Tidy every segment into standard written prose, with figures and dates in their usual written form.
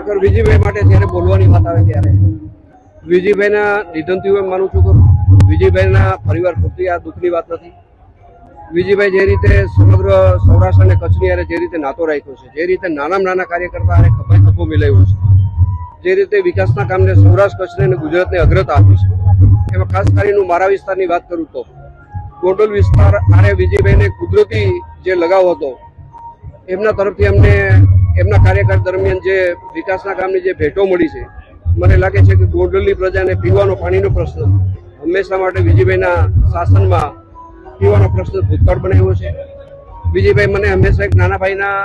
ખરેખર વિજયભાઈ માટે જ્યારે બોલવાની વાત આવે ત્યારે વિજયભાઈના નિધનથી હું એમ માનું છું કે વિજયભાઈના પરિવાર પૂરતી આ દુઃખની વાત નથી. વિજયભાઈ જે રીતે સમગ્ર સૌરાષ્ટ્ર અને કચ્છની હારે જે રીતે નાતો રાખ્યો છે, જે રીતે નાનામાં નાના કાર્યકર્તા હારે ખભાએ ખભો મિલાવ્યો છે, જે રીતે વિકાસના કામને સૌરાષ્ટ્ર કચ્છને અને ગુજરાતને અગ્રતા આપી છે, એમાં ખાસ કરીને મારા વિસ્તારની વાત કરું તો ગોંડલ વિસ્તાર આરે વિજયભાઈને કુદરતી જે લગાવ હતો એમના તરફથી અમને એમના કાર્યકાળ દરમિયાન જે વિકાસના કામની જે ભેટો મળી છે, મને લાગે છે કે ગોંડલની પ્રજાને પીવાનો પાણીનો પ્રશ્ન હંમેશા માટે વિજયભાઈના શાસનમાં પીવાનો પ્રશ્ન ભૂતકાળ બનાવ્યો છે. વિજયભાઈ મને હંમેશા એક નાના ભાઈના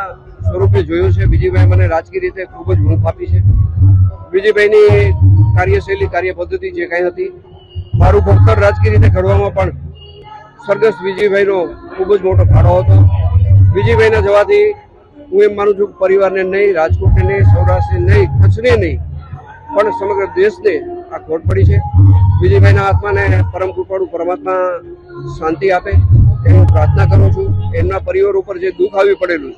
સ્વરૂપે જોયો છે. વિજયભાઈ મને રાજકીય રીતે ખૂબ જ હૂંફ આપી છે. વિજયભાઈની કાર્યશૈલી, કાર્ય પદ્ધતિ જે કાંઈ હતી, મારું ભણતર રાજકીય રીતે ઘડવામાં પણ સ્વર્ગસ્થ વિજયભાઈનો ખૂબ જ મોટો ફાળો હતો. વિજયભાઈના જવાથી હું એમ માનું છું કે પરિવારને નહીં, રાજકોટને નહીં, સૌરાષ્ટ્રને નહીં, કચ્છને નહીં પણ સમગ્ર દેશને આ ખોટ પડી છે. વિજયભાઈના આત્માને પરમ કૃપાળુ પરમાત્મા શાંતિ આપે એની પ્રાર્થના કરું છું. એમના પરિવાર ઉપર જે દુઃખ આવી પડેલું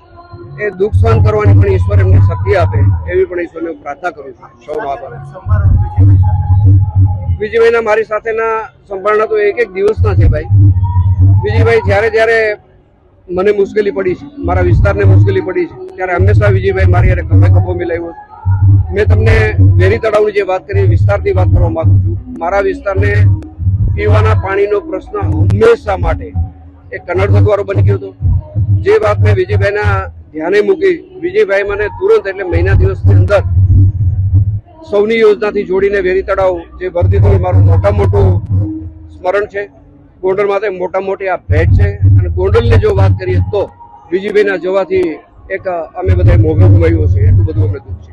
છે એ દુઃખ સહન કરવાની પણ ઈશ્વર એમને શક્તિ આપે એવી પણ ઈશ્વરને પ્રાર્થના કરું છું. સૌનો આભાર. વિજયભાઈના મારી સાથેના સંભાળના તો એક દિવસના છે ભાઈ. વિજયભાઈ જ્યારે મને મુશ્કેલી પડી છે, મારા વિસ્તારને મુશ્કેલી પડી છે, ત્યારે હંમેશા વિજયભાઈ મારી હારે ખભે ખભો મિલાવ્યો છે. મેં તમને વેરી તળાવની જે વાત કરી, વિસ્તારની વાત કરવા માંગુ છું. મારા વિસ્તારને પીવાના પાણીનો પ્રશ્ન હંમેશા માટે એક કનડગતવાળો બની ગયો હતો. જે વાત મેં વિજયભાઈના ધ્યાને મૂકી, વિજયભાઈ મને તુરંત એટલે મહિના દિવસની અંદર સૌની યોજનાથી જોડીને વેરી તળાવ જે ભરતી થયું, મારું મોટામાં મોટું સ્મરણ છે. ગોંડલ માટે મોટામાં મોટી આ ભેટ છે. અને ગોંડલની જો વાત કરીએ તો વિજયભાઈના જવાથી એક અમે બધા મોભો ગુમાવ્યો છે, એટલું બધું અમને દુઃખ છે.